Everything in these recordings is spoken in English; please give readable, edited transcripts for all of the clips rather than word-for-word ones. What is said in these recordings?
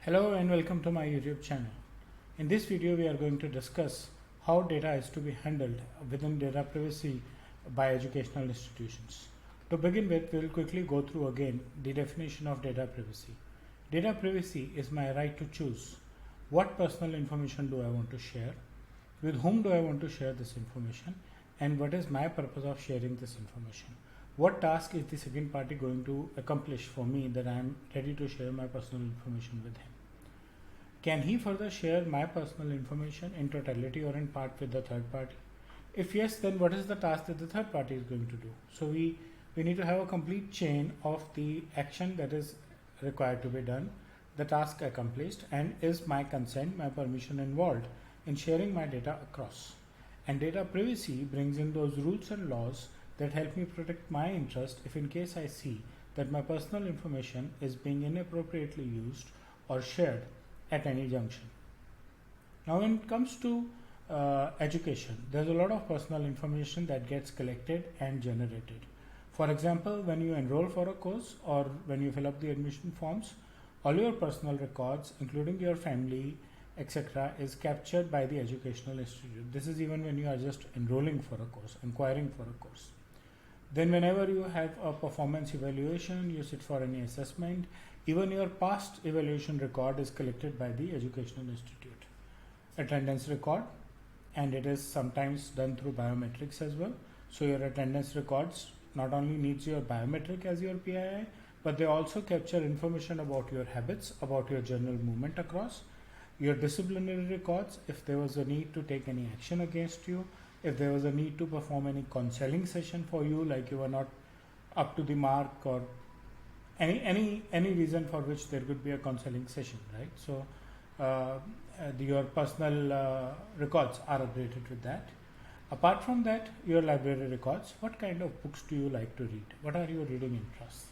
Hello and welcome to my YouTube channel. In this video we are going to discuss how data is to be handled within data privacy by educational institutions. To begin with, we will quickly go through again the definition of data privacy. Data privacy is my right to choose what personal information do I want to share, with whom do I want to share this information, and what is my purpose of sharing this information. What task is the second party going to accomplish for me that I am ready to share my personal information with him? Can he further share my personal information in totality or in part with the third party? If yes, then what is the task that the third party is going to do? So we need to have a complete chain of the action that is required to be done, the task accomplished, and is my consent, my permission involved in sharing my data across. And data privacy brings in those rules and laws that help me protect my interest if in case I see that my personal information is being inappropriately used or shared at any junction. Now when it comes to education, there's a lot of personal information that gets collected and generated. For example, when you enroll for a course or when you fill up the admission forms, all your personal records, including your family, etc., is captured by the educational institute. This is even when you are just enrolling for a course, inquiring for a course. Then whenever you have a performance evaluation, you sit for any assessment, even your past evaluation record is collected by the educational institute. Attendance record, and it is sometimes done through biometrics as well. So your attendance records not only needs your biometric as your PII, but they also capture information about your habits, about your general movement across, your disciplinary records, if there was a need to take any action against you, if there was a need to perform any counseling session for you, like you were not up to the mark or any reason for which there could be a counseling session, right? So your personal records are updated with that. Apart from that, your library records, what kind of books do you like to read? What are your reading interests?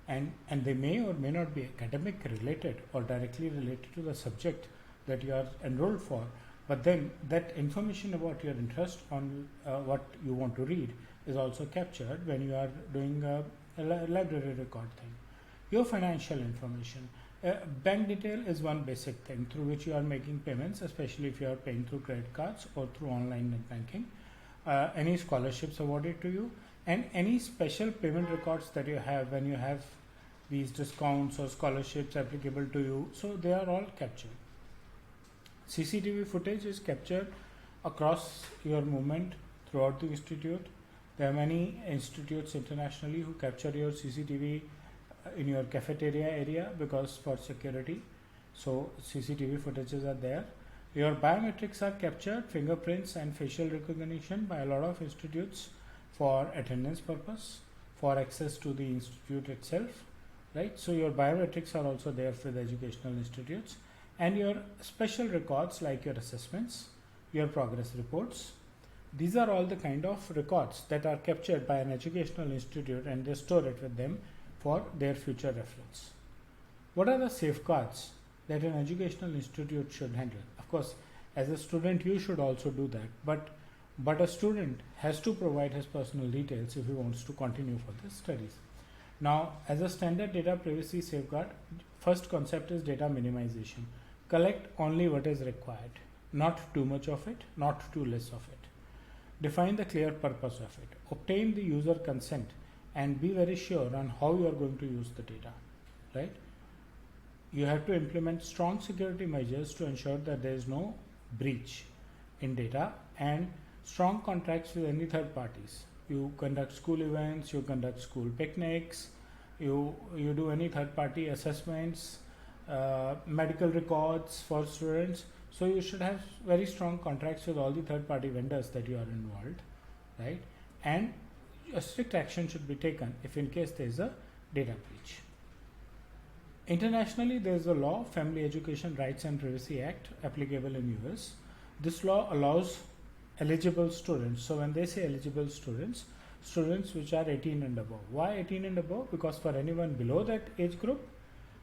Right? And they may or may not be academic related or directly related to the subject that you are enrolled for, but then that information about your interest on what you want to read is also captured when you are doing a library record thing. Your financial information. Bank detail is one basic thing through which you are making payments, especially if you are paying through credit cards or through online net banking. Any scholarships awarded to you, and any special payment records that you have when you have these discounts or scholarships applicable to you. So they are all captured. CCTV footage is captured across your movement throughout the institute. There are many institutes internationally who capture your CCTV in your cafeteria area because for security. So CCTV footages are there. Your biometrics are captured, fingerprints and facial recognition by a lot of institutes for attendance purpose, for access to the institute itself, right? So your biometrics are also there for the educational institutes, and your special records like your assessments, your progress reports. These are all the kind of records that are captured by an educational institute, and they store it with them for their future reference. What are the safeguards that an educational institute should handle? Of course, as a student, you should also do that, but a student has to provide his personal details if he wants to continue for his studies. Now, as a standard data privacy safeguard, first concept is data minimization. Collect only what is required, not too much of it, not too less of it. Define the clear purpose of it. Obtain the user consent and be very sure on how you are going to use the data, right? You have to implement strong security measures to ensure that there is no breach in data, and strong contracts with any third parties. You conduct school events, you conduct school picnics, you do any third party assessments, medical records for students. So you should have very strong contracts with all the third party vendors that you are involved, right? And a strict action should be taken if in case there is a data breach. Internationally, there is a law, Family Education Rights and Privacy Act, applicable in US. This law allows eligible students. So when they say eligible students which are 18 and above. Why 18 and above? Because for anyone below that age group,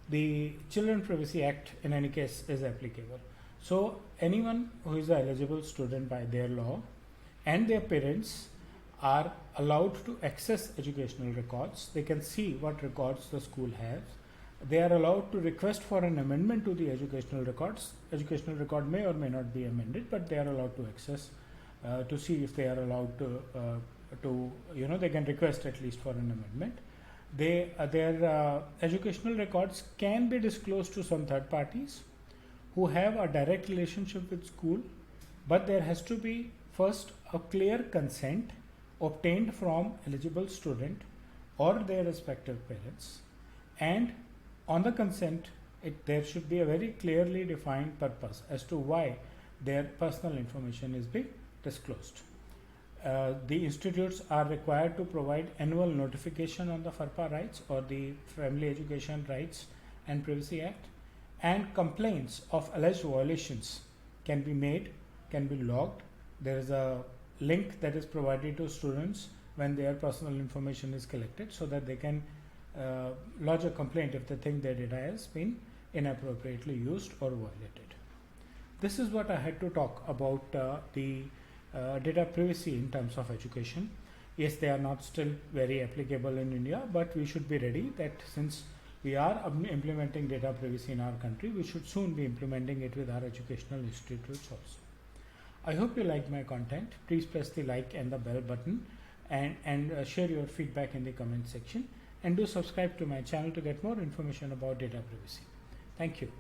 the Children Privacy Act in any case is applicable. So anyone who is an eligible student by their law and their parents are allowed to access educational records. They can see what records the school has, They are allowed to request for an amendment to the educational records. Educational record may or may not be amended, but they are allowed to access to see if they are allowed to they can request at least for an amendment. Their educational records can be disclosed to some third parties who have a direct relationship with school, but there has to be first a clear consent obtained from eligible student or their respective parents, and on the consent there should be a very clearly defined purpose as to why their personal information is being disclosed. The institutes are required to provide annual notification on the FERPA rights or the Family Education Rights and Privacy Act, and complaints of alleged violations can be made, can be logged. There is a link that is provided to students when their personal information is collected, so that they can lodge a complaint if they think their data has been inappropriately used or violated. This is what I had to talk about the data privacy in terms of education. Yes, they are not still very applicable in India, but we should be ready that since we are implementing data privacy in our country, we should soon be implementing it with our educational institutes also. I hope you like my content. Please press the like and the bell button, and share your feedback in the comment section, and do subscribe to my channel to get more information about data privacy. Thank you.